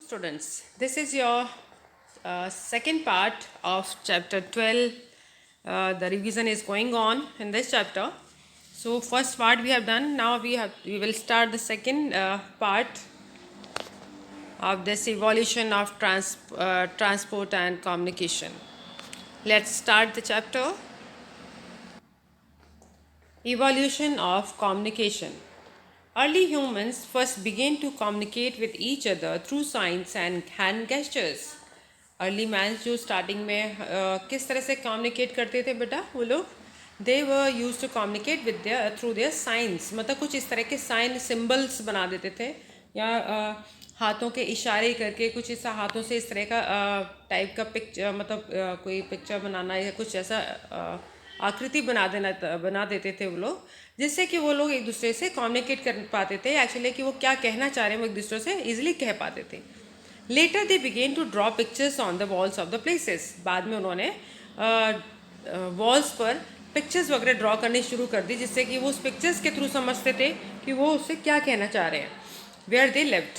Students, this is your second part of chapter 12. The revision is going on in this chapter. So first part we have done. Now we will start the second part of this evolution of transport and communication. Let's start the chapter. Evolution of communication. Early humans first began to communicate with each other through signs and hand gestures. Early mans जो starting में किस तरह से communicate करते थे बेटा वो लोग they were used to communicate with their through their science, मतलब कुछ इस तरह के साइन सिंबल्स बना देते थे या हाथों के इशारे करके कुछ ऐसा हाथों से इस तरह का टाइप का पिक्चर, मतलब कोई पिक्चर बनाना या कुछ ऐसा आकृति बना देते थे वो लोग, जिससे कि वो लोग एक दूसरे से कम्युनिकेट कर पाते थे एक्चुअली कि वो क्या कहना चाह रहे हैं वो एक दूसरे से इजीली कह पाते थे. Later they began to draw pictures on the walls of the places. बाद में उन्होंने वॉल्स पर पिक्चर्स वगैरह ड्रॉ करनी शुरू कर दी, जिससे कि वो उस पिक्चर्स के थ्रू समझते थे कि वो उससे क्या कहना चाह रहे हैं. वेयर दे लिव्ड,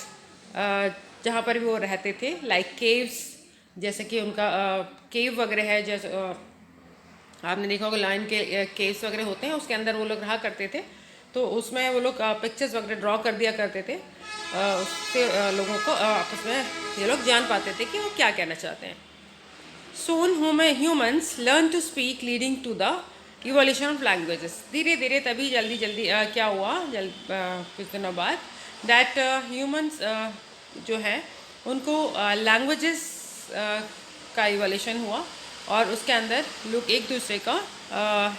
जहाँ पर भी वो रहते थे, लाइक केव्स, जैसे कि उनका केव वगैरह है, जैसे आपने देखा होगा लाइन के केव्स वगैरह होते हैं, उसके अंदर वो लोग रहा करते थे, तो उसमें वो लोग पिक्चर्स वगैरह ड्रॉ कर दिया करते थे. उससे लोगों को आपस में ये लोग जान पाते थे कि वो क्या कहना चाहते हैं. Soon humans learn to speak, leading to the evolution of languages. धीरे धीरे तभी जल्दी जल्दी क्या हुआ कुछ दिनों बाद that humans जो है उनको लैंग्वेजेस का इवोल्यूशन हुआ और उसके अंदर लोग एक दूसरे का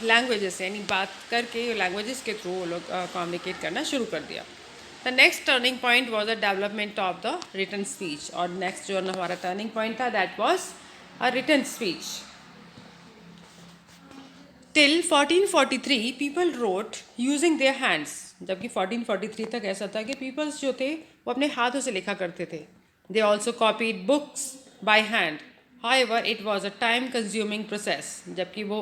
लैंग्वेजेस यानी बात करके लैंग्वेजेस के थ्रू वो लोग कम्युनिकेट करना शुरू कर दिया. The next turning point was the development of the written speech. और नेक्स्ट जो हमारा टर्निंग पॉइंट था that was a written speech. Till 1443 people wrote using their hands. जबकि 1443 तक ऐसा था कि पीपल्स जो थे वो अपने हाथों से लिखा करते थे. They also copied books by hand. However, it was a time consuming process. जबकि वो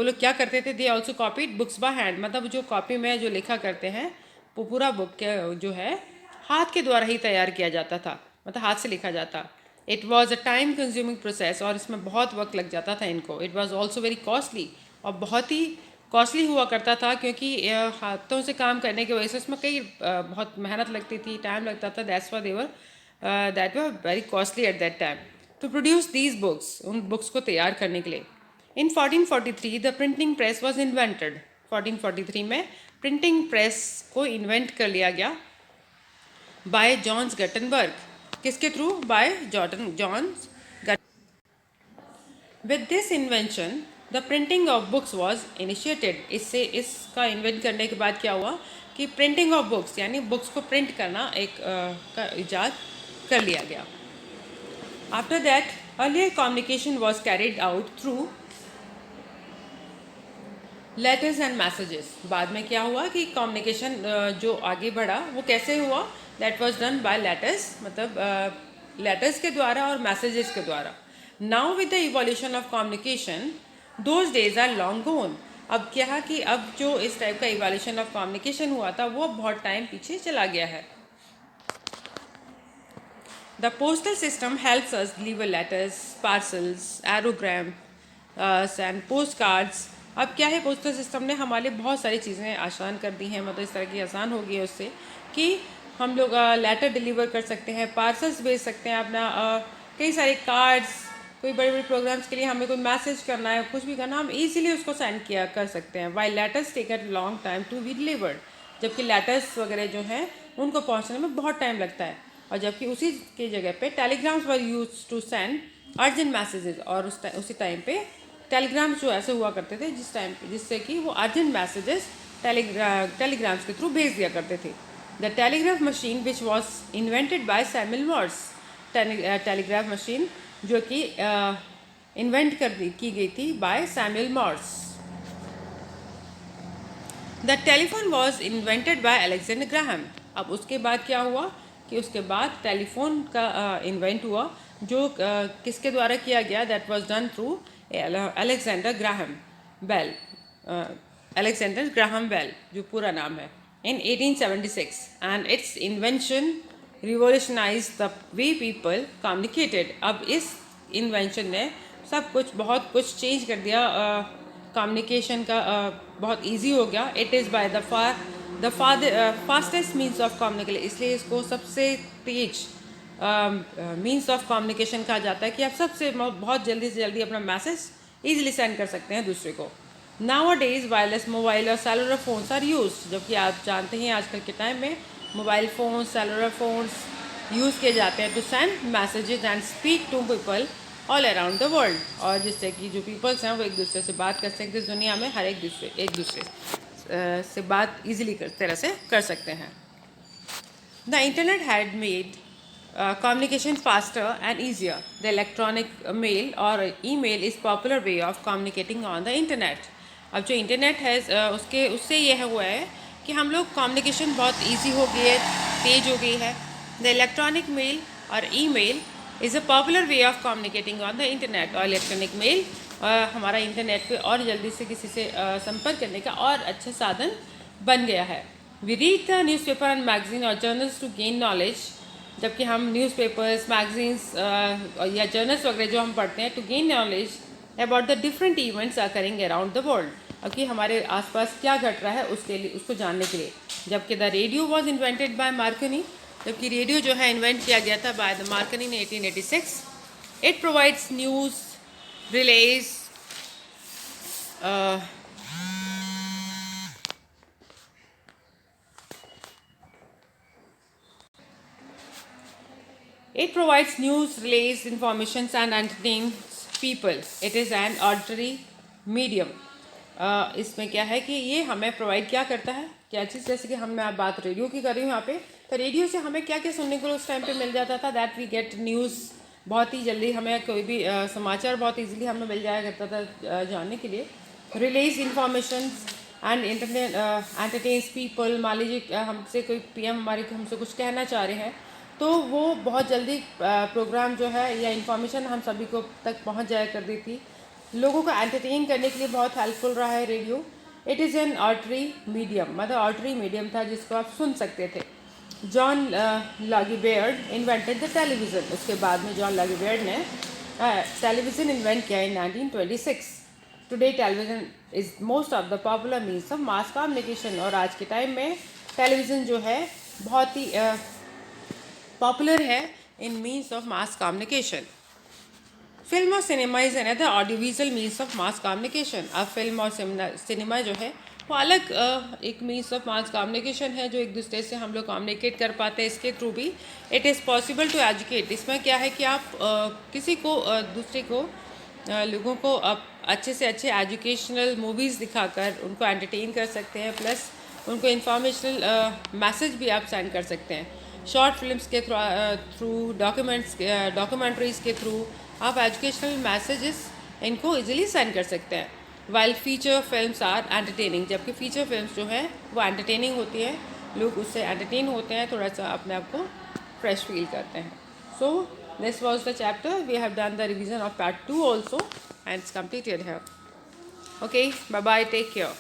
लोग क्या करते थे, they also copied books by hand, मतलब जो कॉपी में जो लिखा करते हैं वो पूरा बुक जो है हाथ के द्वारा ही तैयार किया जाता था, मतलब हाथ से लिखा जाता. It was a time consuming process और इसमें बहुत वक्त लग जाता था इनको. It was also very costly और बहुत ही कॉस्टली हुआ करता था क्योंकि हाथों से काम करने की वजह से उसमें कई बहुत मेहनत लगती थी, टाइम लगता था. That were very costly at that time to produce these books, उन बुक्स को तैयार करने के लिए. In 1443 the printing press was invented. 1443 में प्रिंटिंग प्रेस को इन्वेंट कर लिया गया बाय जॉन्स गटनबर्ग. किसके through? By Johns. With this invention the printing of books was initiated. इसका इन्वेंट करने के बाद क्या हुआ कि प्रिंटिंग ऑफ बुक्स यानी बुक्स को प्रिंट करना का इजाद कर लिया गया. After that earlier communication was carried out through letters and messages. बाद में क्या हुआ कि कम्युनिकेशन जो आगे बढ़ा वो कैसे हुआ? That was done by letters, मतलब लेटर्स के द्वारा और मैसेजेस के द्वारा. Now with the evolution of communication those days are long gone. अब क्या कि अब जो इस टाइप का इवोल्यूशन ऑफ कम्युनिकेशन हुआ था वो बहुत टाइम पीछे चला गया है. The postal system helps us deliver letters, parcels, aerogram and post cards. अब क्या है, पोस्टल सिस्टम ने हमारे बहुत सारी चीज़ें आसान कर दी हैं, मतलब इस तरह की आसान हो गई है उससे कि हम लोग लेटर डिलीवर कर सकते हैं, पार्सल्स भेज सकते हैं अपना, कई सारे कार्ड्स, कोई बड़े बड़े प्रोग्राम्स के लिए हमें कोई मैसेज करना है, कुछ भी करना, हम इजीली उसको सेंड किया कर सकते हैं. Why letters take a long time to be delivered. जबकि लेटर्स वगैरह जो हैं उनको पहुँचने में बहुत टाइम लगता है. और जबकि उसी की जगह पे telegrams were used to send urgent messages. और उसी टाइम पे टेलीग्राम्स जो ऐसे हुआ करते थे जिससे कि वो अर्जेंट मैसेजेस टेलीग्राम्स के थ्रू भेज दिया करते थे. The telegraph machine which was invented by Samuel Moore's. Telegraph machine जो कि इन्वेंट की गई थी by Samuel Moore's. The telephone was invented by Alexander Graham. अब उसके बाद क्या हुआ कि उसके बाद टेलीफोन का इन्वेंट हुआ जो किसके द्वारा किया गया? That was done through Alexander Graham Bell. Alexander Graham Bell जो पूरा नाम है, in 1876. And its invention revolutionise the way people communicated. अब इस इन्वेंशन ने सब कुछ बहुत कुछ चेंज कर दिया, कम्युनिकेशन का बहुत इजी हो गया। It is by the fastest means of communication, इसलिए इसको सबसे तेज मीन्स ऑफ कम्युनिकेशन कहा जाता है कि आप सबसे बहुत जल्दी से जल्दी अपना मैसेज ईजिली सेंड कर सकते हैं दूसरे को। नाउ डेज वायरलेस मोबाइल और सेलुलर फोन्स आर यूज, जबकि आप जानते हैं आजकल के टाइम में mobile phone cellular phones use किए जाते हैं to send messages and speak to people all around the world, और जिससे कि जो पीपल्स हैं वो एक दूसरे से बात कर सकते हैं, दुनिया में हर एक दूसरे से बात ईजिली तरह से कर सकते हैं। The internet had made communication faster and easier. The electronic mail or email is popular way of communicating on the internet. अब जो इंटरनेट है उससे यह हुआ है कि हम लोग कम्युनिकेशन बहुत इजी हो गई है, तेज हो गई है। द इलेक्ट्रॉनिक मेल और email is a popular way of communicating on the internet. और इलेक्ट्रॉनिक मेल हमारा इंटरनेट पे और जल्दी से किसी से संपर्क करने का और अच्छा साधन बन गया है। We read the newspaper and magazine और जर्नल्स टू गेन नॉलेज, जबकि हम न्यूज़पेपर्स मैगजीन्स या जर्नल्स वगैरह जो हम पढ़ते हैं to gain knowledge about the different events are occurring around the world, अब कि हमारे आसपास क्या घट रहा है उसके लिए, उसको जानने के लिए। जबकि the radio was invented by मार्कनी, जबकि रेडियो जो है इन्वेंट किया गया था बाय द मार्कनी ने 1886। It provides news release It provides news, relays information and entertains people. It is an auditory medium. इसमें क्या है कि ये हमें प्रोवाइड क्या करता है, क्या चीज़, जैसे कि मैं आप बात रेडियो की कर रही हूँ यहाँ पे, तो रेडियो से हमें क्या क्या सुनने को उस टाइम पे मिल जाता था, दैट वी गेट न्यूज़, बहुत ही जल्दी हमें कोई भी समाचार बहुत इजीली हमें मिल जाया करता था जानने के लिए। Release information and internet entertains people, मान लीजिए हमसे कोई पीएम हमारे हमसे कुछ कहना चाह रहे हैं तो वो बहुत जल्दी प्रोग्राम जो है या इन्फॉर्मेशन हम सभी को तक पहुंच जाया कर दी थी। लोगों को एंटरटेन करने के लिए बहुत हेल्पफुल रहा है radio. It is an auditory medium, मतलब ऑडिटरी मीडियम था जिसको आप सुन सकते थे। जॉन लागीबेयर्ड इन्वेंटेड द टेलीविज़न, उसके बाद में जॉन लागीबेयर्ड ने टेलीविज़न इन्वेंट किया इन 1926। Today television is most of the popular means of mass communication, और आज के टाइम में टेलीविज़न जो है बहुत ही पॉपुलर है in means of mass communication. Film और cinema is another audiovisual means of mass communication. अब फिल्म और सिनेमा जो है वो अलग एक मीन्स ऑफ मास कम्युनिकेशन है जो एक दूसरे से हम लोग कम्युनिकेट कर पाते हैं इसके थ्रू भी। It is possible to educate, इसमें क्या है कि आप किसी को दूसरे को लोगों को अच्छे से अच्छे एजुकेशनल मूवीज़ दिखाकर उनको एंटरटेन कर सकते हैं, प्लस उनको इंफॉर्मेशनल मैसेज भी आप सेंड कर सकते हैं। शॉर्ट फिल्म्स के थ्रू डॉक्यूमेंट्रीज़ के थ्रू आप एजुकेशनल मैसेजेस इनको इजीली सेंड कर सकते हैं। While feature films are entertaining, जबकि फीचर फिल्म्स जो है वो एंटरटेनिंग होती है, लोग उससे एंटरटेन होते हैं, थोड़ा सा अपने आप को फ्रेश फील करते हैं। So this was the chapter, we have done the revision of part 2 also and its completed here. Okay, bye bye, take care.